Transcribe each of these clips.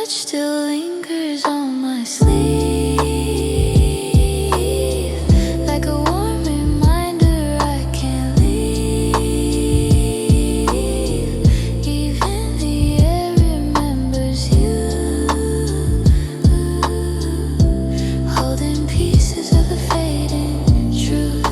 touch still lingers on my sleeve. Like a warm reminder I can't leave. Even the air remembers you. Holding pieces of a fading truth.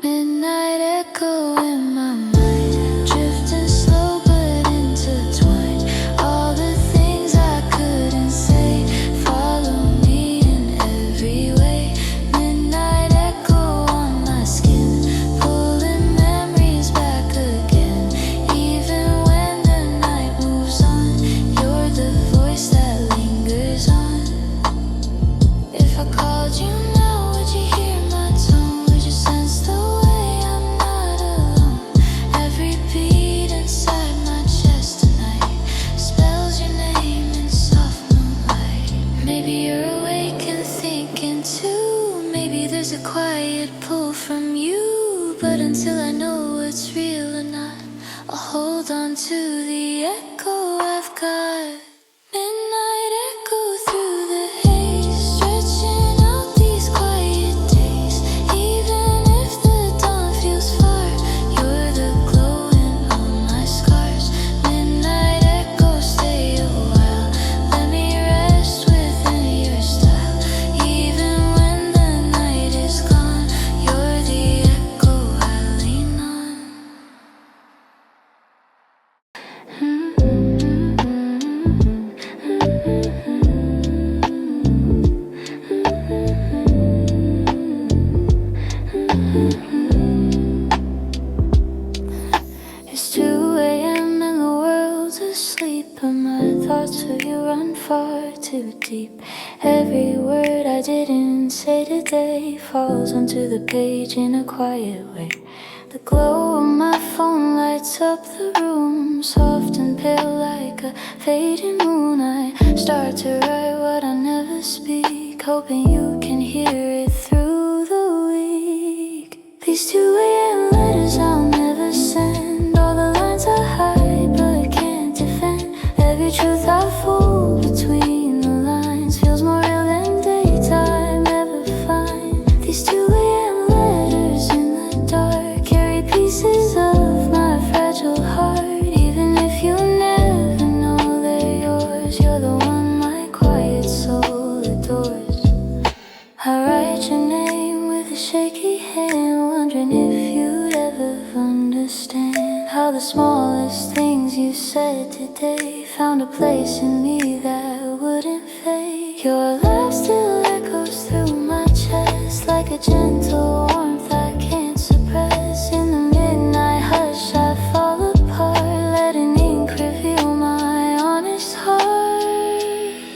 Midnight echo in my mind, drifting slow but intertwined. All the things I couldn't say follow me in every way. Midnight echo on my skin, pulling memories back again. Even when the night moves on, you're the voice that lingers on. If I called you now, would you hear my tone? Would you sense the way I'm not alone? Every beat inside my chest tonight spells your name in soft moonlight. Maybe you're awake and thinking too. Maybe there's a quiet pull from you. But until I know what's real or not, I'll hold on to the echo I've got. Midnight echo through the haze, stretching out these quiet days. Even if the dawn feels far, you're the glow in all my scars. Midnight echo, stay a while. Let me rest within your style. Even when the night is gone, you're the echo I lean on. It's 2 a.m. and the world's asleep, but my thoughts of you run far too deep. Every word I didn't say today falls onto the page in a quiet way. The glow of my phone lights up the room, soft and pale like a fading moon. I start to write what I never speak, hoping you can hear it through the week. These 2 a.m. letters I'll never send, all the lines I hide but can't defend. Every truth I fold between the lines feels more real than daytime ever find. These 2 a.m. letters in the dark carry pieces of my fragile heart. Even if you never know they're yours, you're the one my quiet soul adores. I write your name with a shaky hand, wondering if you'd ever understand how the smallest things you said today found a place in me that wouldn't fade. Your laugh still echoes through my chest like a gentle warmth I can't suppress. In the midnight hush I fall apart, letting ink reveal my honest heart.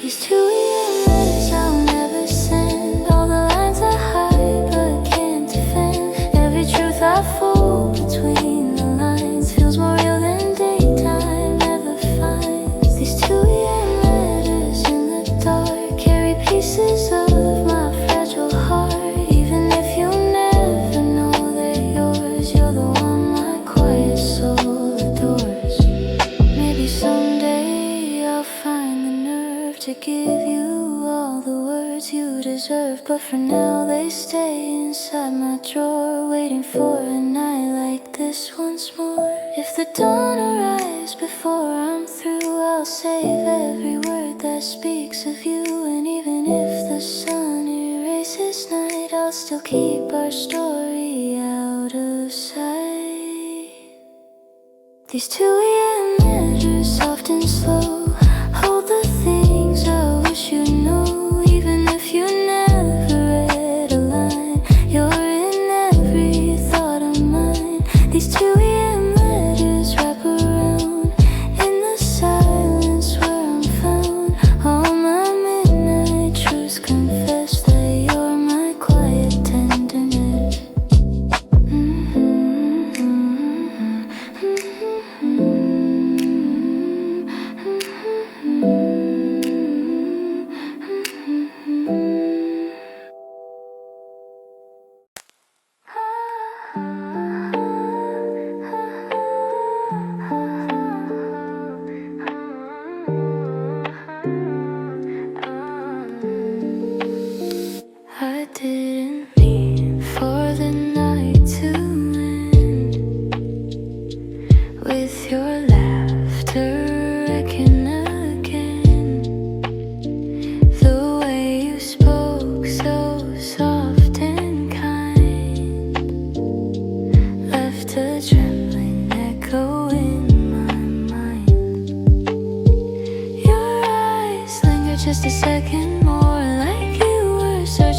These 2 a.m. letters I'll never send, all the lines I hide but can't defend. Every truth I fold between the lines feels more real than daytime ever finds. These 2 a.m. letters in the dark carry pieces of my fragile heart. Even if you never know they're yours, you're the one my quiet soul adores. Maybe someday I'll find the nerve to give you all the words you deserve, but for now they stay inside my drawer, waiting for a night like this once more. If the dawn arrives before I'm through, I'll save every word that speaks of you. And even if the sun erases night, I'll still keep our story out of sight. These 2 a.m. letters, soft and slow, hold the things I wish you knew. Even if you never read a line, you're in every thought of mine. These 2 a.m. letters wrap around in the silence where I'm found. All my midnight truths confess that you're my quiet tenderness.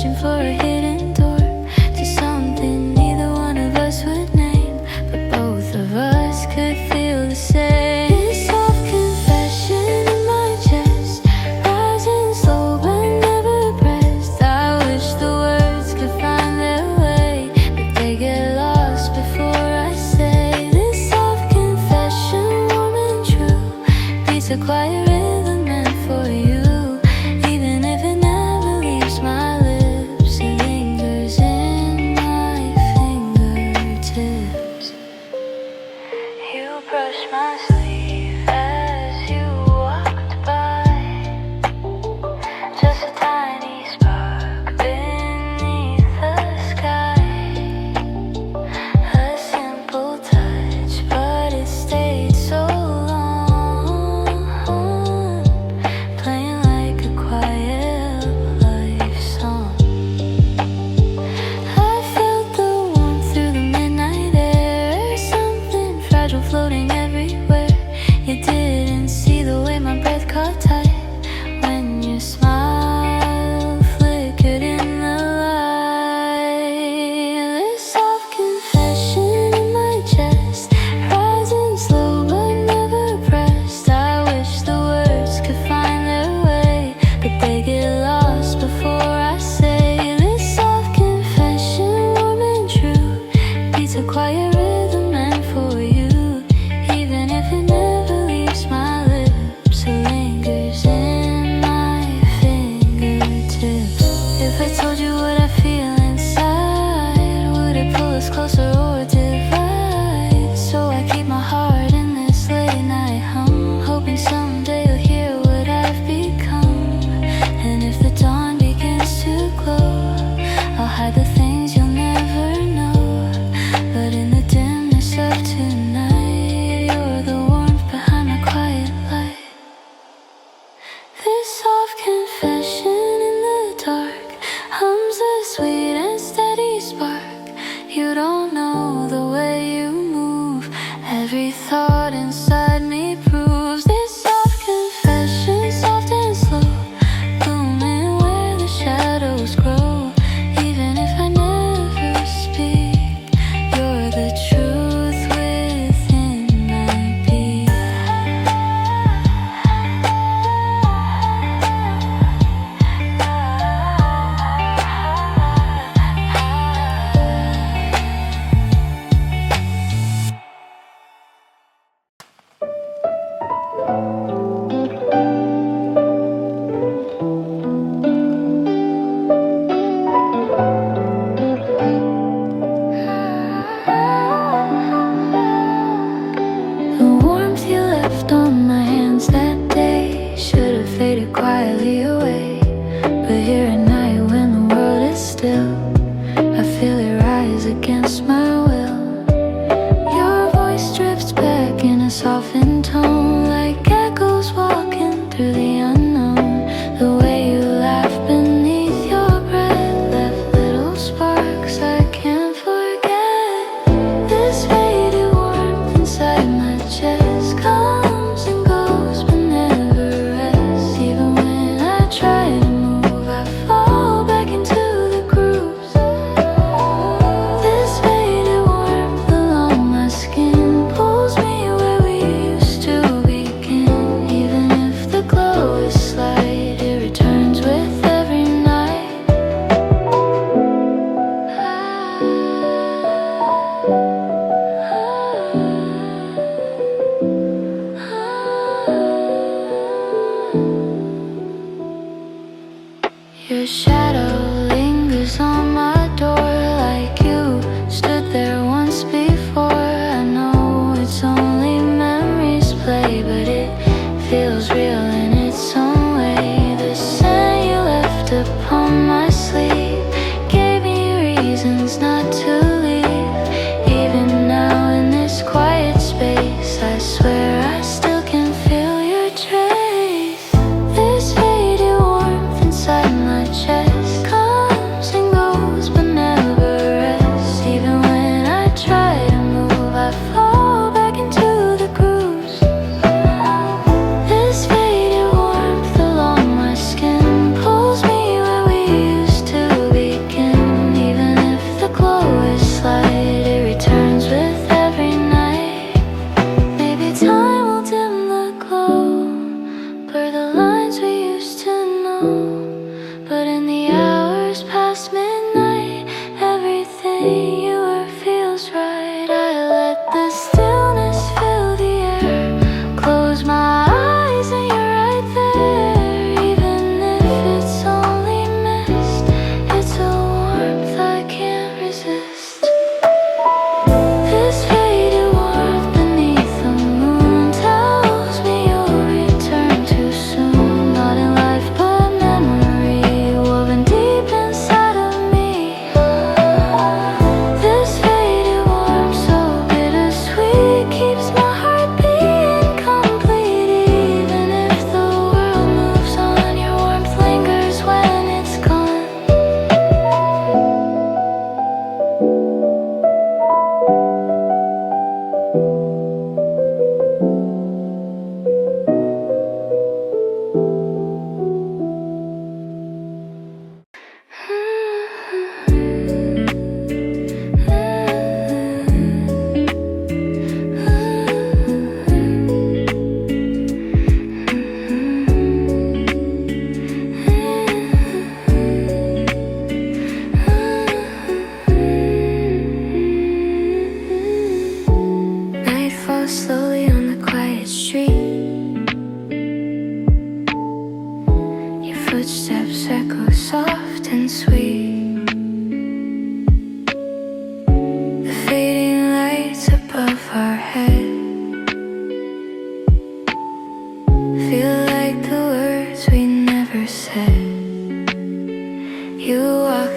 searching for a hidden door to something neither one of us would name, but both of us could feel the same. This soft confession in my chest, rising slow but never pressed. I wish the words could find their way, but they get lost before I say. This soft confession, warm and true, beats a quiet rhythm meant for you, even if it never leaves my lips. And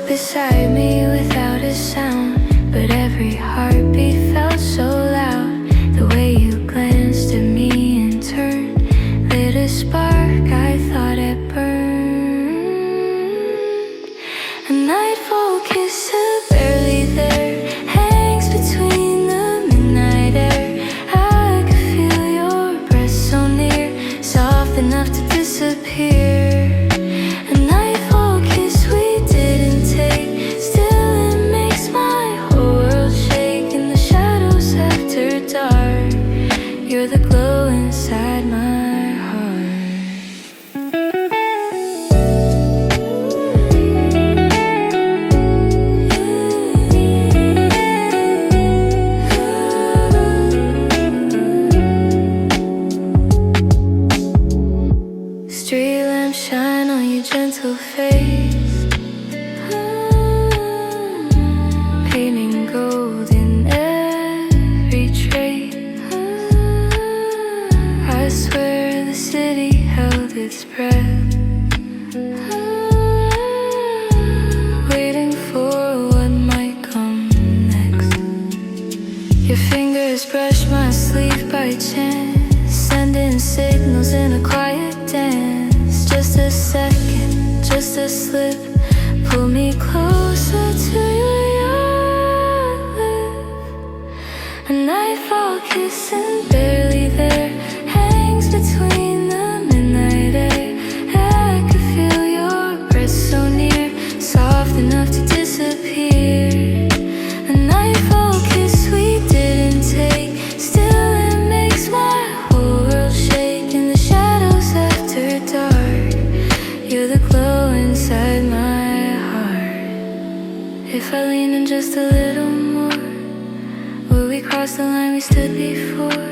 beside me without a sound, but every heartbeat felt so loud. The way you glanced at me and turned lit a spark I thought had burned. A nightfall kiss, barely there, hangs between the midnight air. I could feel your breath so near, soft enough to disappear. A nightfall kiss we didn't take, still it makes my whole world shake. In the shadows after dark, you're the glow inside my face, painting gold in every trait. I swear the city held its breath, waiting for what might come next. Your fingers brush my sleeve by chance, sending signals in a quiet dance. Just a second, just a slip, pull me closer to your lip. A nightfall kiss and barely there, hangs between the midnight air. I could feel your breath so near, soft enough to disappear. A nightfall kiss we didn't take, still it makes my whole world shake. In the shadows after dark, you're the glow inside my heart. If I lean in just a little more, would we cross the line we stood before?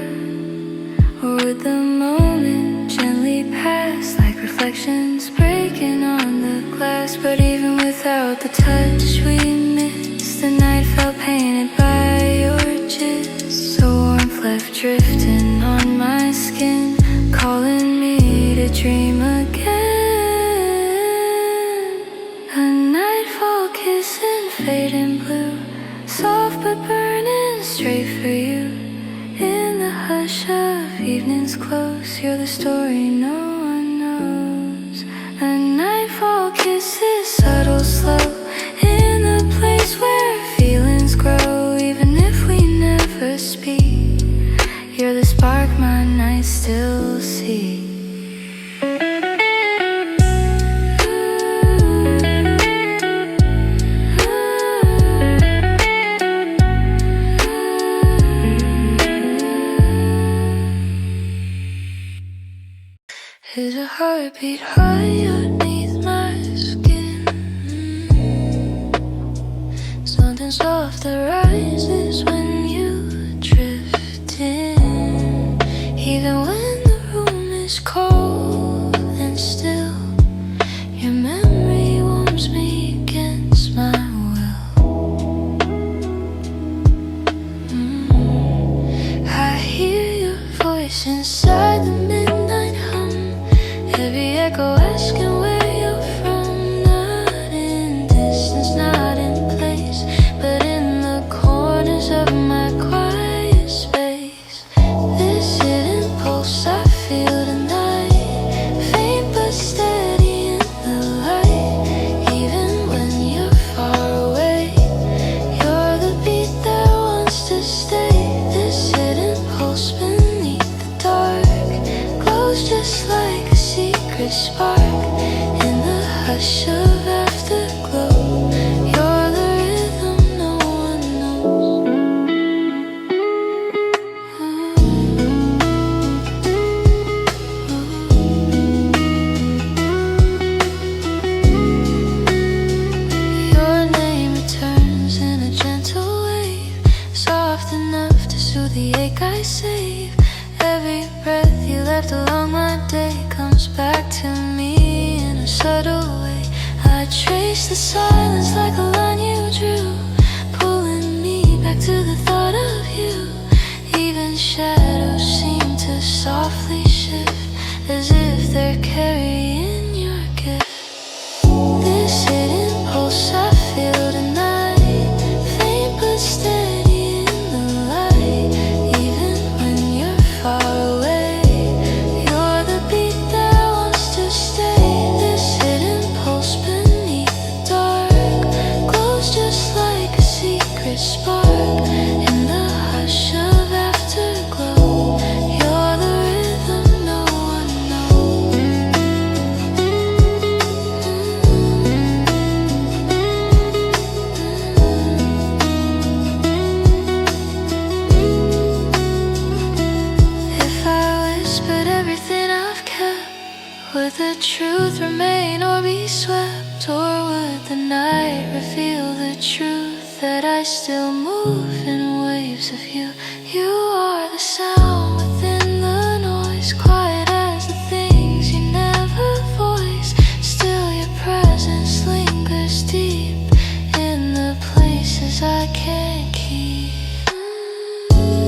Or would the moment gently pass like reflections breaking on the glass? But even without the touch we missed, the night felt painted by your gist. So warmth left drifting on my skin, calling me to dream again. Fading blue, soft but burning straight for you. In the hush of evening's close, you're the story no one knows. A nightfall kiss is subtle, slow, in the place where feelings grow. Even if we never speak, you're the spark my nights still see. Is a heartbeat high underneath my skin? Something soft that rises when you drift in. Even when the room is cold and still, your memory warms me against my will. I hear your voice inside the midnight hum, every echo asking where you're from. Not in distance, not in place, but in the corners of my quiet space. This hidden pulse I feel tonight, faint but steady in the light. Even when you're far away, you're the beat that wants to stay. This hidden pulse beneath the dark glows just like a secret spark. In the hush of afterglow, you're the rhythm no one knows. Your name returns in a gentle wave, soft enough to soothe the ache I save. Every breath you left along my day comes back to me in a subtle way. I trace the silence like a line you drew, pulling me back to the thought of you. Even shadows seem to softly shift, as if they're carrying your gift. This hidden pulse I feel a spark in the hush of afterglow. You're the rhythm no one knows. If I whispered everything I've kept, would the truth remain or be swept? Or would the night reveal the truth that I still move in waves of you? You are the sound within the noise, quiet as the things you never voice. Still your presence lingers deep in the places I can't keep.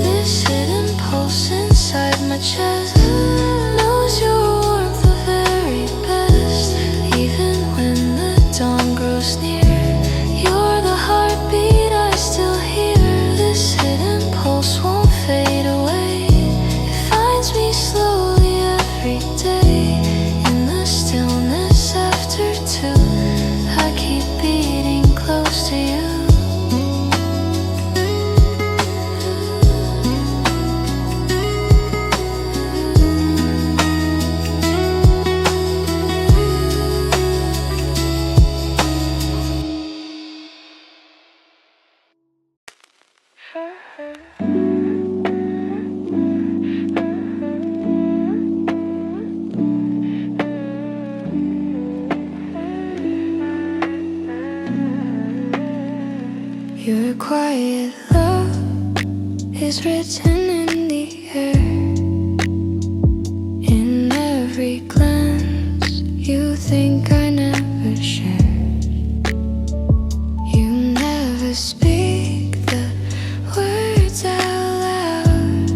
This hidden pulse inside my chest knows your warmth the very best. Even when the dawn grows near, you're the heartbeat I still hear. This hidden pulse won't fade away. It finds me slowly every day. In the stillness after two, I keep beating close to you. Your quiet love is written in the air. In every glance, you think I never share. You never speak the words out loud,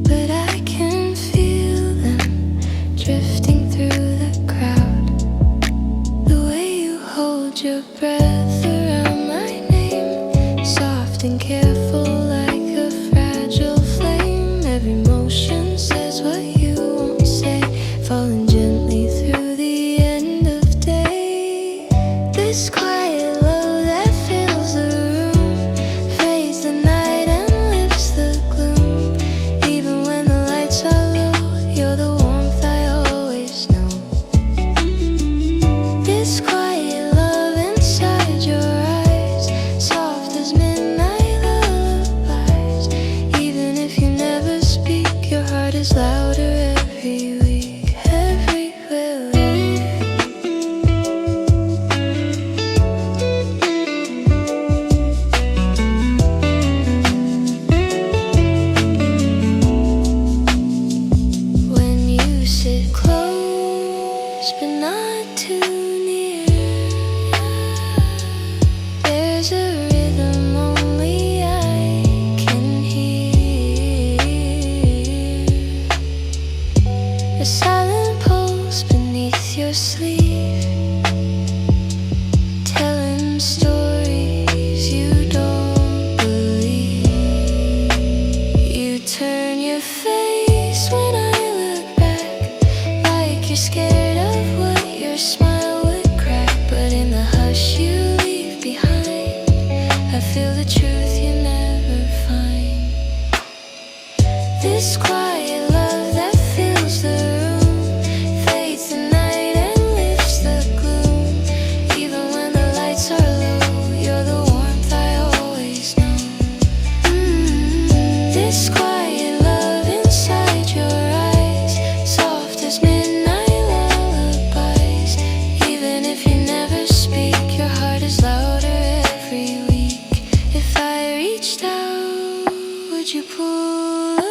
but I can feel them drifting through the crowd. The way you hold your breath around my name, soft and careful like a fragile flame. Every motion says what you won't say, falling gently through the end of day. This quiet love that fills the room, fades the night and lifts the gloom. Even when the lights are low, you're the warmth I always know. This quiet love inside your eyes, soft as midnight lullabies. Even if you never speak, your heart is louder every week, everywhere. When you sit close but not too near, there's a rhythm only I can hear. A silent pulse beneath your sleeve, telling stories you don't believe. You turn your face when I look back, like you're scared of what your smile would crack. But in the hush you leave behind, I feel the truth you never find. This quiet love that fills the room, fades the night and lifts the gloom. Even when the lights are low, you're the warmth I always know. This quiet love inside your eyes, soft as midnight lullabies. Even if you never speak, your heart is louder every week. If I reached out, would you pull away?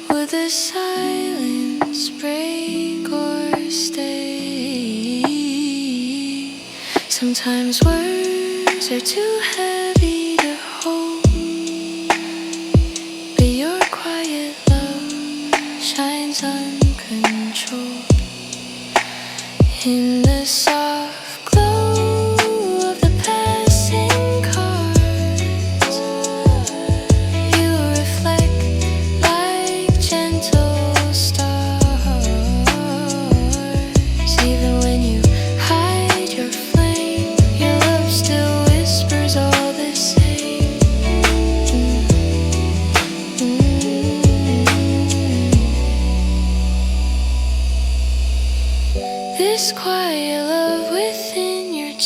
Would the silence break or stay? Sometimes words are too heavy to hold, but your quiet love shines uncontrolled. In the soft glow of the passing cars, you reflect like gentle stars. Even when you hide your flame,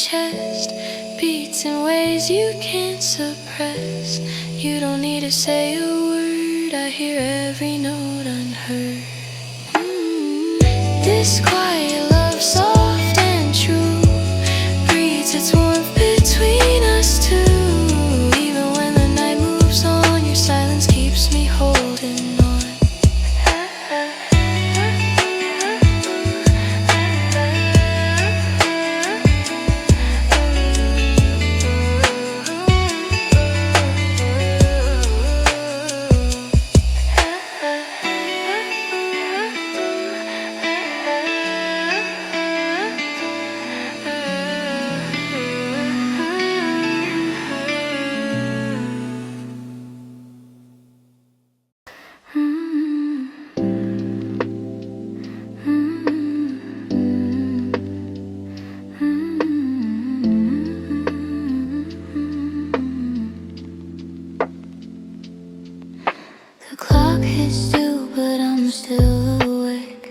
chest beats in ways you can't suppress. You don't need to say a word, I hear every note unheard. This quiet love, soft and true, breathes its warmth between us two. Even when the night moves on, your silence keeps me holding on. The clock hits 2, but I'm still awake.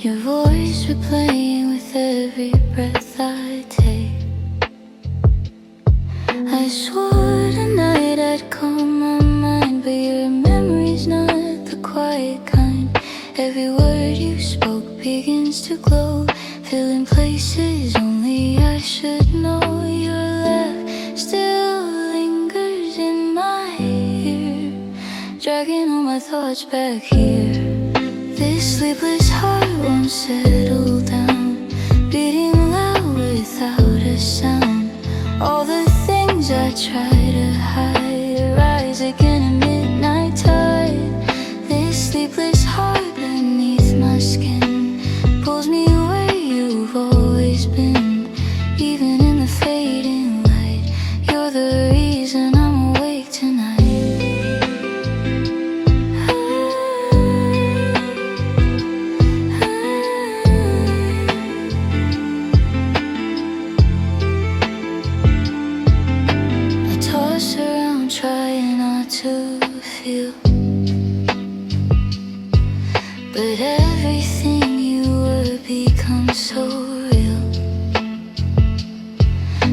Your voice replaying with every breath I take. I swore tonight I'd calm my mind, but your memory's not the quiet kind. Every word you spoke begins to glow, filling places only I should know. Your laugh still lingers in my ear, dragging all my thoughts back here. This sleepless heart won't settle down, beating loud without a sound. All the things I try to hide rise again at midnight tide. This sleepless heart beneath my skin pulls me where you've always been. Even in the fading light, you're the reason I'm awake tonight. I toss around trying not to feel, but everything you were becomes so real.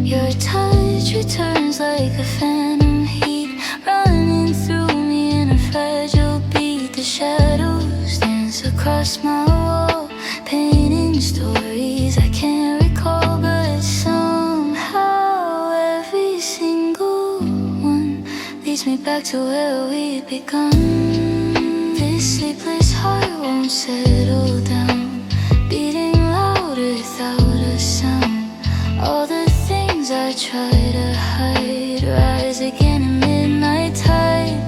Your touch returns like a phantom heat, running through me in a fragile beat. The shadows dance across my wall, painting stories I can't recall, but somehow every single one leads me back to where we'd begun. This sleepless heart won't settle down, beating loud without a sound. All the things I try to hide rise again at midnight tide.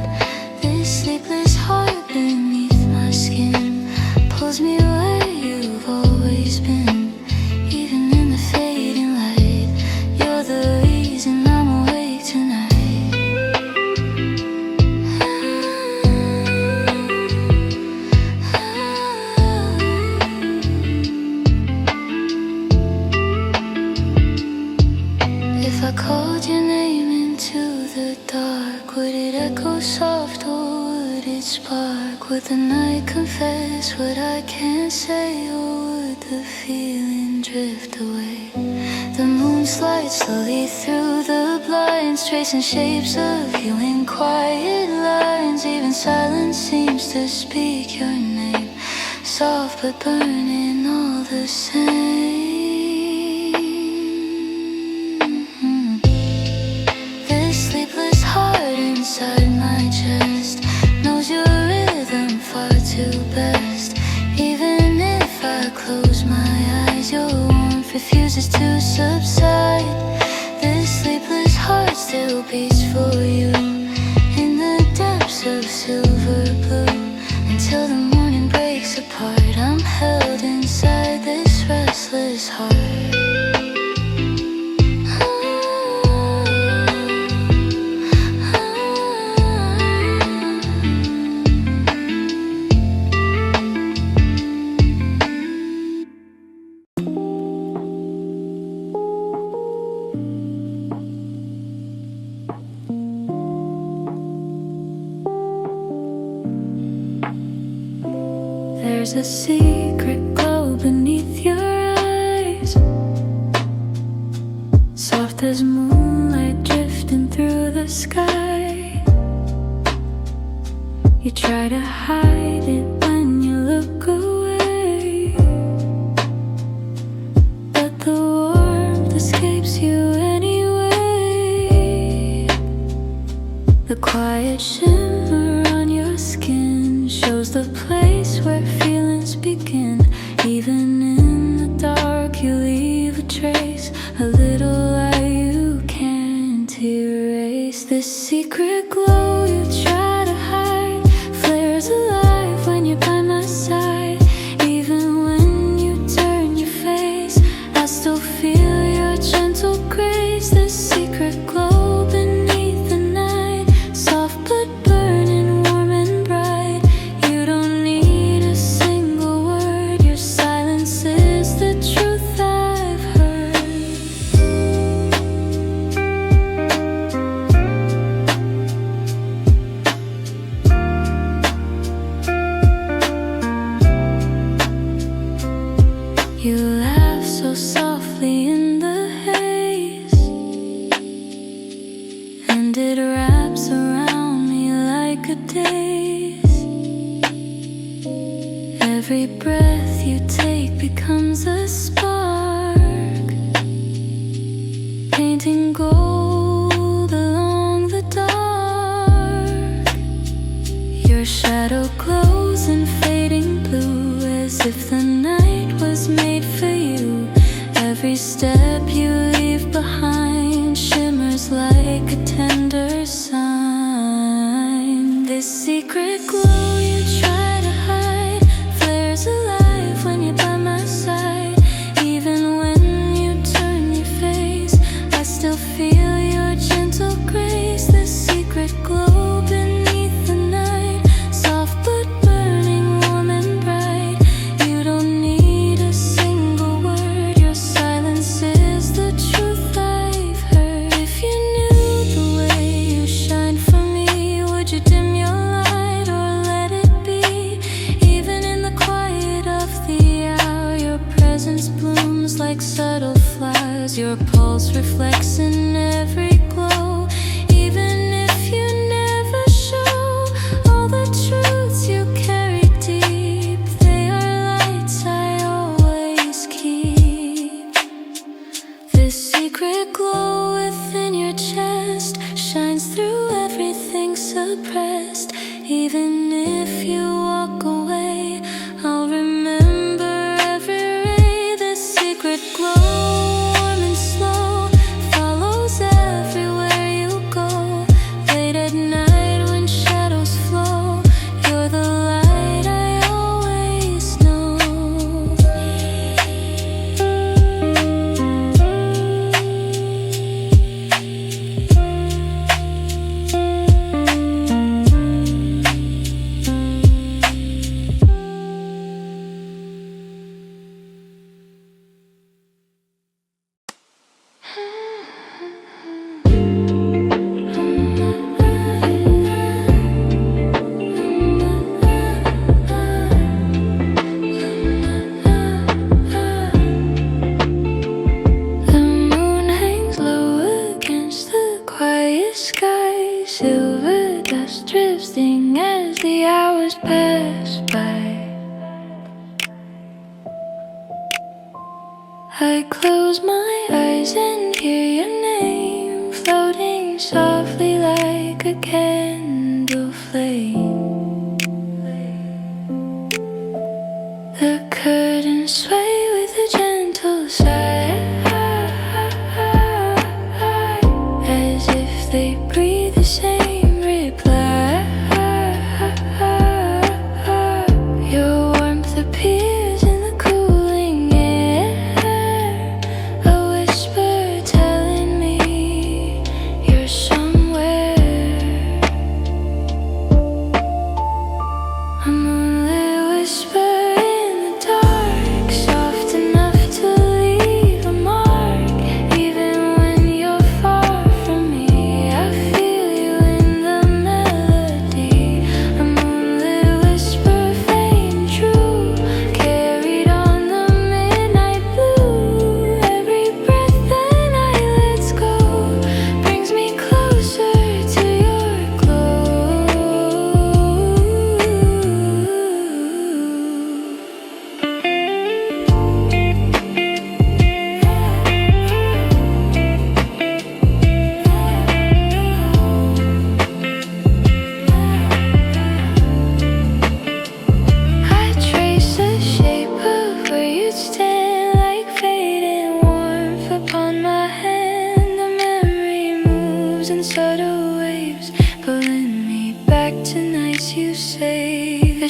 This sleepless heart beneath my skin pulls me where you've always been. Even in the fading light, you're the reason I'm awake tonight. If I called your name into the dark, would it echo soft or would it spark? Would the night confess what I can't say, or would the feeling drift away? The moon slides slowly through the blinds, tracing shapes of you in quiet lines. Even silence seems to speak your name, soft but burning all the same. This sleepless heart inside my chest knows your rhythm far too best. Even if I close my eyes, your warmth refuses to subside. This sleepless heart still beats for you in the depths of silver blue. Until the morning breaks apart, I'm held inside this restless heart. There's a secret glow beneath your eyes. There's moonlight drifting through the sky. You try to hide it when you look away, but the warmth escapes you anyway. The quiet shimmer on your skin shows the place where feelings begin. Even in the dark you leave a trace, a little light you can't erase. This secret glow you try to hide flares alive when you're by my side. Even when you turn your face, I still feel your gentle grace. This secret glow beneath the night, soft but burning, warm and bright. You don't need a single word, your silence is the truth I've heard. You laugh so softly in the haze, and it wraps around me like a daze. Every breath you take becomes a spark, painting gold along the dark. Your shadow glows in fading blue, as if the night was made for you. Every step you leave behind shimmers like a tender sign. This secret glow you try to hide flares alive when you're by my side. Even when you turn your face, I still feel your gentle grace. This secret glow beneath the night, soft but burning, warm and bright. You don't need a single word, your silence is the truth I've heard. If you knew the way you shine for me, would you dim your light or let it be? Even in the quiet of the hour, your presence blooms like subtle flowers. Your pulse reflects in every glow. Even if you never show all the truths you carry deep, they are lights I always keep. This secret glow within your chest shines through everything suppressed. Even if you walk away, I'll remember every ray. This secret glow, warm and slow, follows everywhere you go. Late at night when shadows flow, you're the light I always know. The moon hangs low against the quiet sky. Silver dust drifting as the hours pass by. I close my eyes and hear your name floating softly like a candle flame. The curtains sway with a gentle sigh, as if they breathe the same reply. Your warmth appears in the cooling air, a whisper telling me you're somewhere.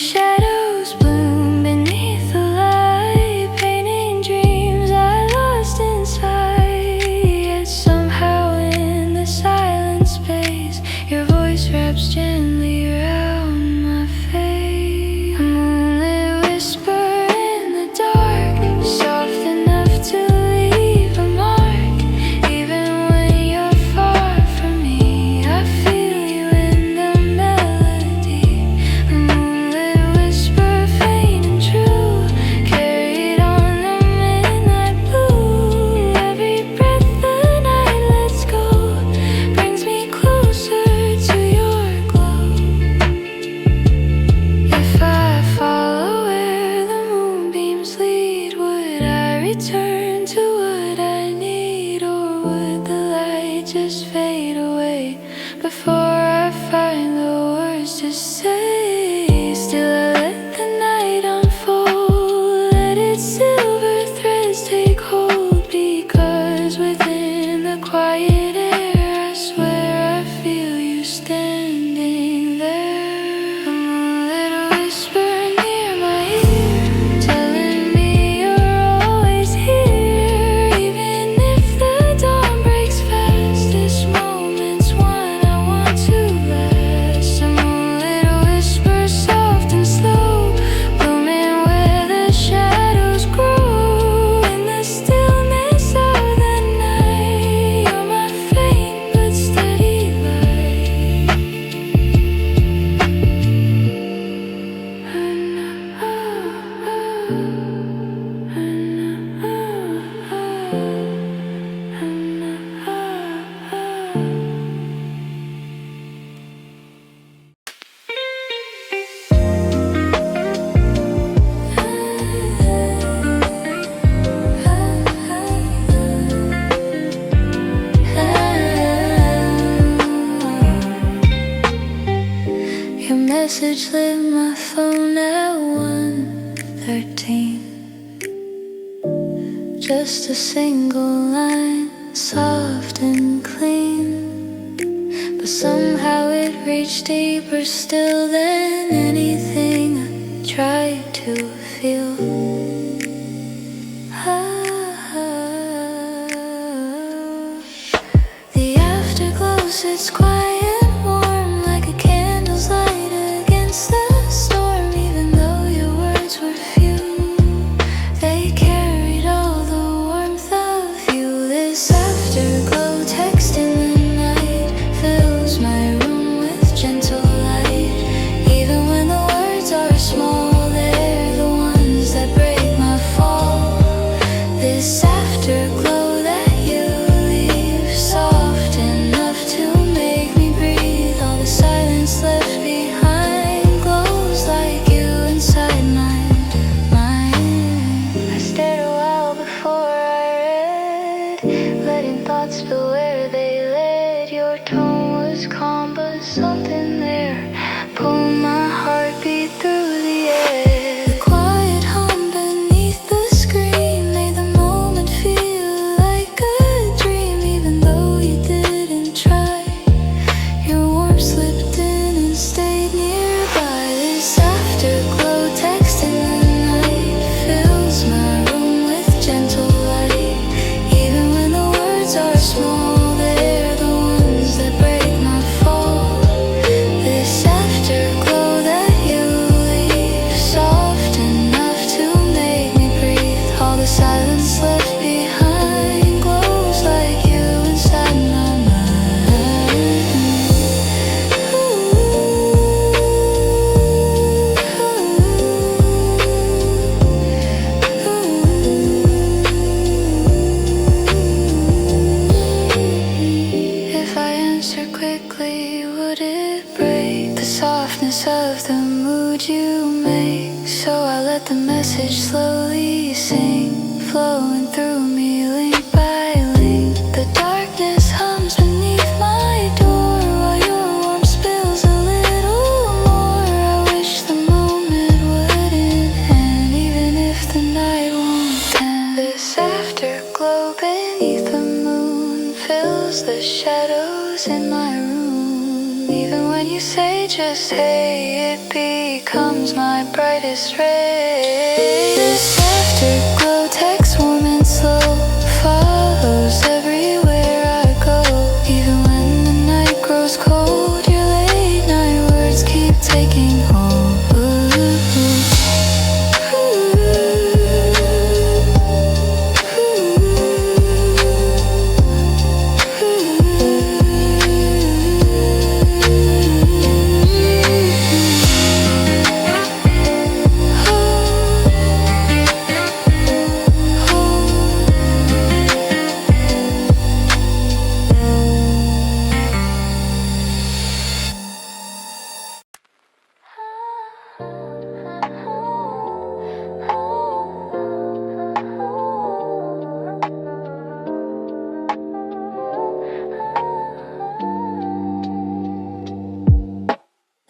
shadows bloom beneath the light, painting dreams I lost inside. Yet somehow in the silent space, your voice wraps gently around my face. A moonlit whisper in the dark, soft enough to leave a mark. Even when you're far from me, I feel you in the melody. A moonlit whisper, faint and true, carried on the midnight blue. Every breath the night lets go brings me closer to your glow. If I follow where the moonbeams lead, would I return to what I need, or would the light just fade away before I find the words to say? Still I let the night unfold, let its silver threads take hold, because within the quiet air I swear I feel you standing there. A moonlit whisper near my ear, telling me you're always here. Even if the dawn breaks fast, this moment's one I want to last. A moonlit whisper, soft and slow, blooming where the shadows grow. In the stillness of the night, you're my faint but steady light. Your message lit my phone at 1:13. Just a single line, soft and clean, but somehow it reached deeper still than anything I tried to feel. The afterglow sits quiet, warm like a candle's light against the storm. Even though your words were few, they carried all the warmth of you. This afterglow text in the night fills my room with gentle light. Even when the words are small, they're the ones that break my fall. This afterglow that you leave, soft enough to make me breathe. All the silence left behind glows like you inside my mind. I stared a while before I read, letting thoughts spill where they led. Your tone was calm, but something there pulled my heartbeat through the air. The quiet hum beneath the screen made the moment feel like a dream. Even though you didn't try, your warmth slipped in and stayed nearby. This afterglow text in the night fills my room with gentle light. Even when the words are small, they're the ones that break my fall. This afterglow that you leave, soft enough to make me breathe. All the silence left behind glows like you inside my mind. If I answer quickly, would it break the softness of the mood you make? So I let the message slowly sink, flowing through me link by link. The darkness hums beneath my door while your warmth spills a little more. I wish the moment wouldn't end, even if the night won't end. This afterglow beneath the moon fills the shadows in my room. Even when you say just hey, it becomes my brightest ray. This afterglow text, warm and slow, follows everywhere I go. Even when the night grows cold, your late night words keep taking hold.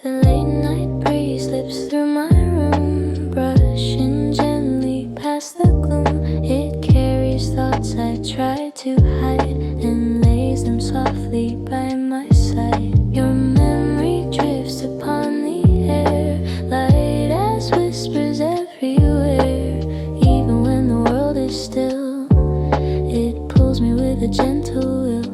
The late night breeze slips through my room, brushing gently past the gloom. It carries thoughts I try to hide and lays them softly by my side. Your memory drifts upon the air, light as whispers everywhere. Even when the world is still, it pulls me with a gentle will.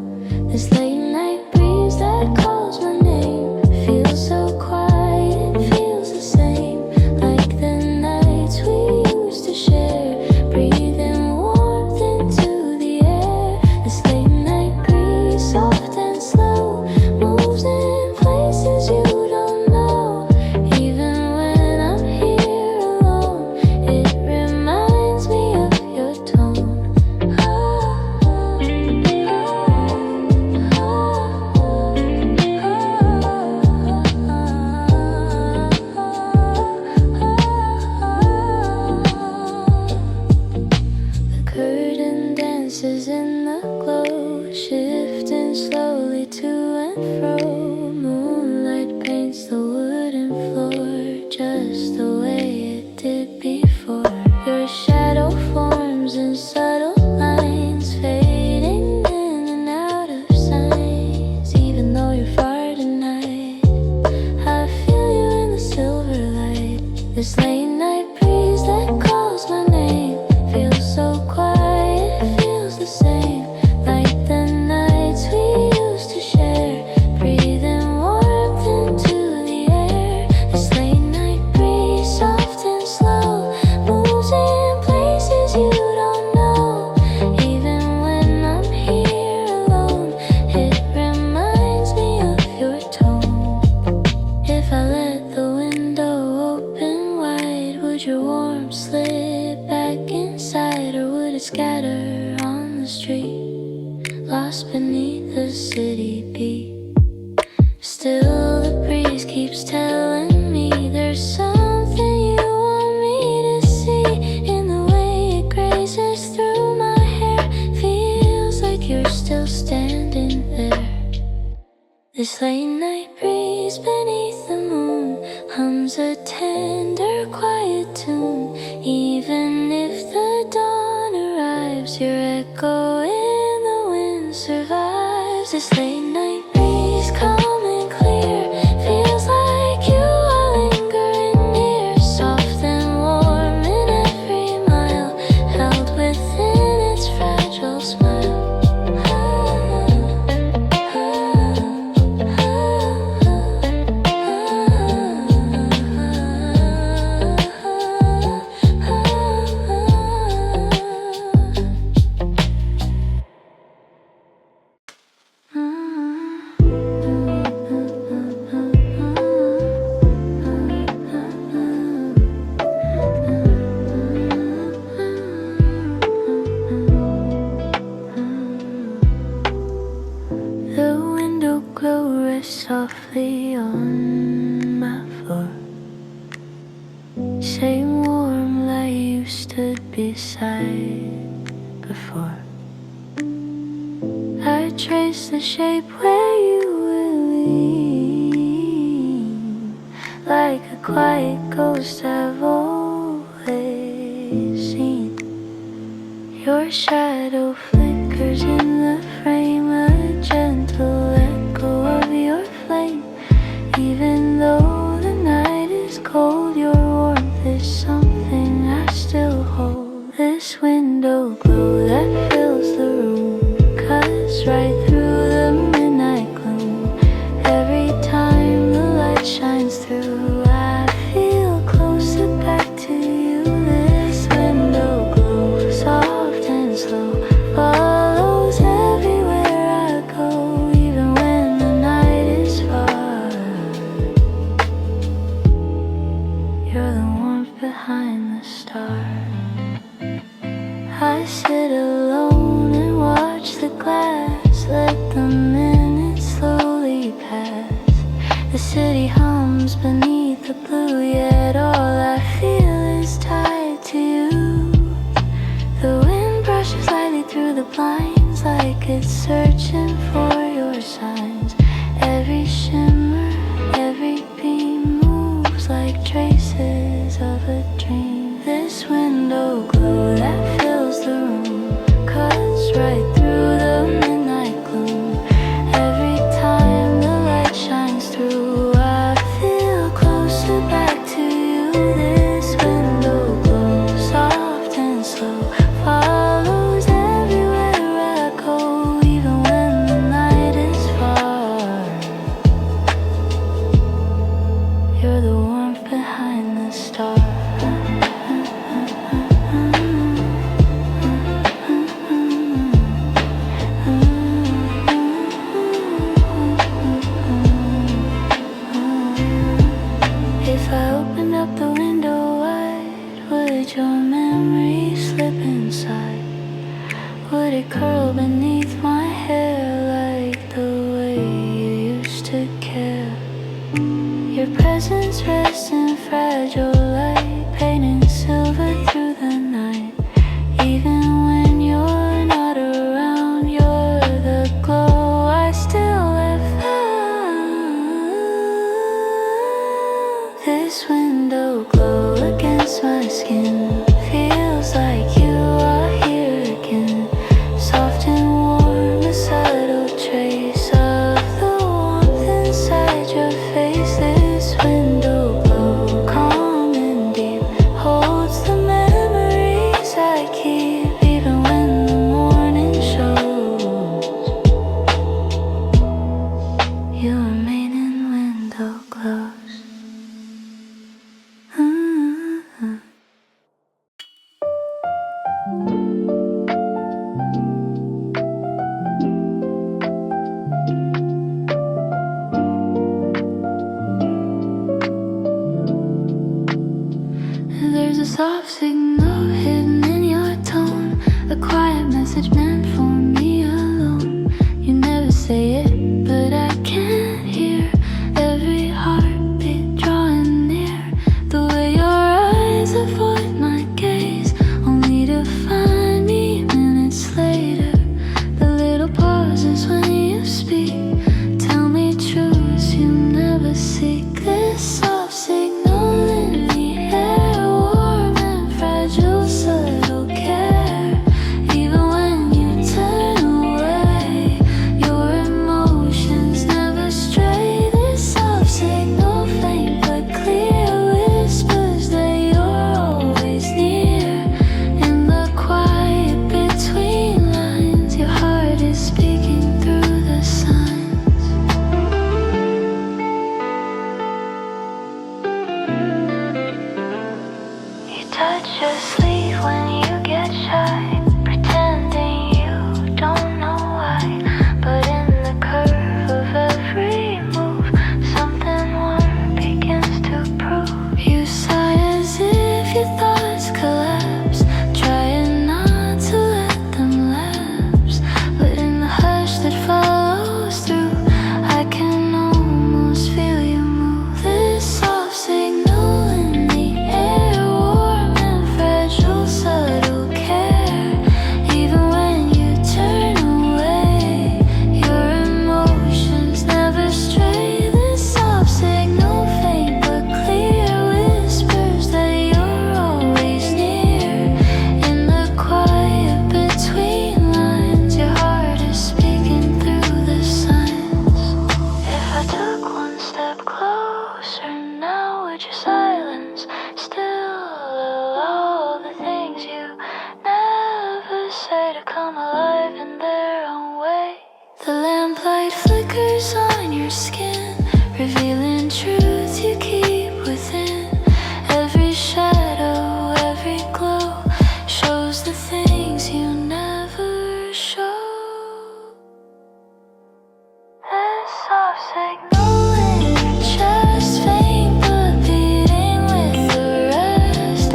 This late night breeze that calls my name feels so quiet, it feels the same like the nights we used to share, breathing warmth into the air. This late night breeze, soft and slow, moves in places you don't know. Even when I'm here alone, it reminds me of your tone. The curtain dances in the glow, shifting slowly to and fro. Moonlight paints the wooden floor just the way it did before. Your shadow forms in subtle lines, fading in and out of signs. Even though you're far tonight, I feel you in the silver light. This late night breeze that calls my name feels so quiet, it feels the same like the nights we used to share, breathing warmth into the air. This late night breeze, soft and slow, moves in places you don't know. Even when I'm here alone, it reminds me of your tone. If I let the window open wide, would your warmth slip back inside, or would it scatter on the street, lost beneath the city beat? Still the breeze keeps telling me there's something you want me to see, in the way it grazes through my hair. Feels like you're still standing there. This late night breeze beneath the moon hums a tender, quiet tune. Even if the dawn arrives, your echo in the wind survives. This late night breeze, calm and clear, feels like you are lingering near, soft and warm in every mile, held within its fragile smile. The window glow rests softly on my floor, same warm light you stood beside before. I trace the shape where you will lean, like a quiet ghost I've always seen. Your shadow flickers in the frame, a gentle echo of your flame. Even though the night is cold, window glow that fills the room cuts right through the midnight gloom. Every time the light shines through, I feel closer back to you. This window glow, soft and slow, follows everywhere I go, even when the night is far. You're the warmth behind the stars. I sit alone and watch the glass, let the minutes slowly pass. The city hums beneath the blue, yet all I feel is tied to you. The wind brushes lightly through the blinds, like it's searching for your signs. Every shimmer, every beam moves like traces of a dream. This window glow that fills the room cuts right through the midnight gloom. Every time the light shines through, I feel closer back to you. This window glow, soft and slow, follows everywhere I go, even when the night is far. You're the warmth behind the stars. If I opened up the window wide, would your memory slip inside? Would it curl beneath my hair like the way you used to care? Your presence rests in fragile light, painting silver through the night. Even when you're not around, you're the glow I still have found. This window glow against my skin feels like you are here again. Soft and warm, a subtle trace of the warmth inside your face. This window glow, calm and deep, holds the memories I keep, even when the morning shows. You remain in window glows. There's a soft signal hidden in your tone, a quiet message meant for me alone. You never say it, but I can hear every heartbeat drawing near. The way your eyes avoid my gaze, only to find me minutes later. The little pauses when you speak tell me truths you never seek. This soft signal in the air, warm and fragile, subtle care. Even when you voices say to come alive in their own way. The lamplight flickers on your skin, revealing truth you keep within. Every shadow, every glow shows the things you never show. This soft signal in your chest, faint but beating with the rest.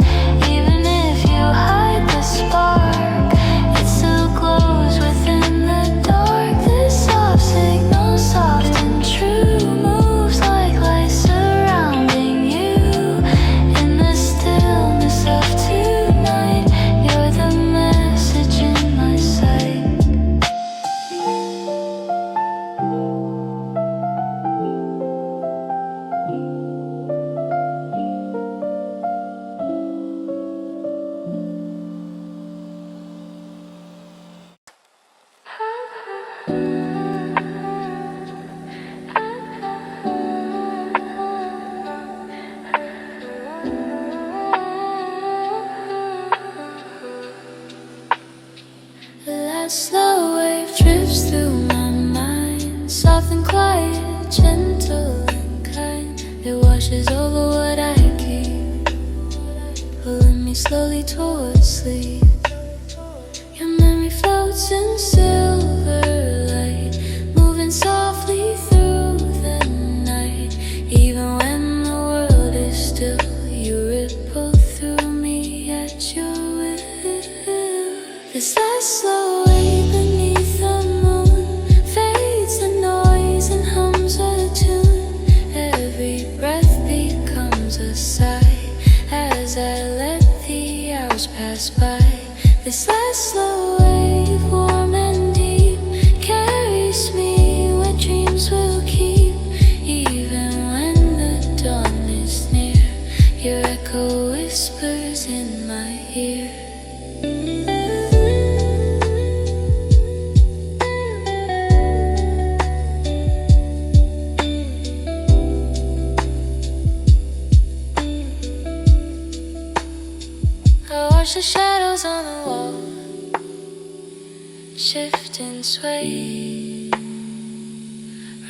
Even if you hide the spark, it still glows within the dark. This soft signal, soft and true, moves like light surrounding you. In the stillness of tonight, you're the message in my sight. That slow wave drifts through my mind, soft and quiet, gentle and kind. It washes over what I keep, pulling me slowly towards sleep. Your memory floats in silver light, moving softly through the night. Even when the world is still, you ripple through me at your will. This last slow wave beneath the moon fades the noise and hums a tune. Every breath becomes a sigh as I let the hours pass by. This last slow wave, warm and deep, carries me where dreams will keep. Even when the dawn is near, your echo whispers in my ear. I watch the shadows on the wall shift and sway,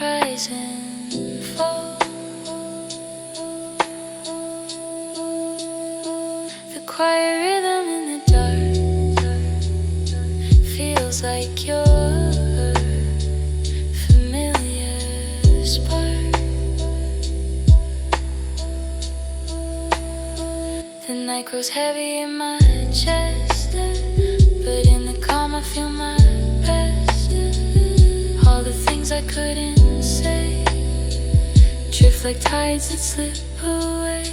rise and fall. The quiet rhythm in the dark feels like your familiar spark. The night grows heavy in my chest, but in the calm I feel my best. All the things I couldn't say drift like tides that slip away.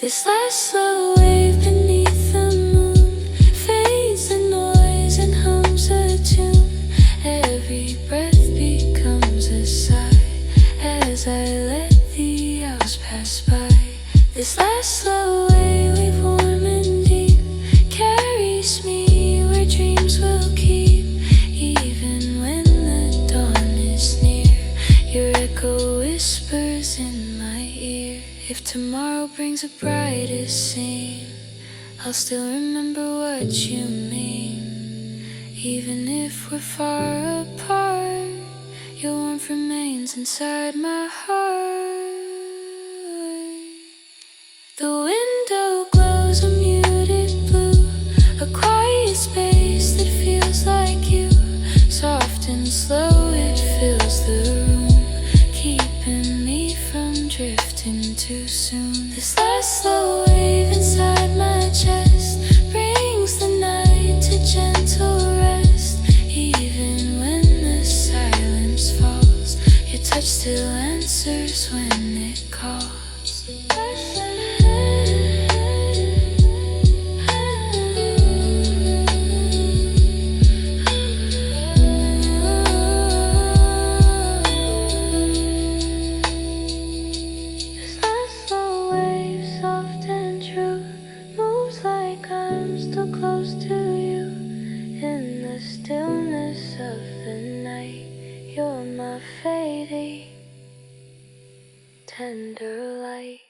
This last slow wave beneath the moon fades the noise and hums a tune. Every breath becomes a sigh as I let the hours pass by. This last slow wave, warm and deep, carries me where dreams will keep. Even when the dawn is near, your echo whispers in my ear. If tomorrow brings a brighter scene, I'll still remember what you mean. Even if we're far apart, your warmth remains inside my heart. The window glows a muted blue, a quiet space that feels like you. Soft and slow it fills the room, keeping me from drifting too soon. This last slow wave inside my chest brings the night to gentle rest. Even when the silence falls, your touch still answers when it calls. Close to you in the stillness of the night. You're my fading tender light.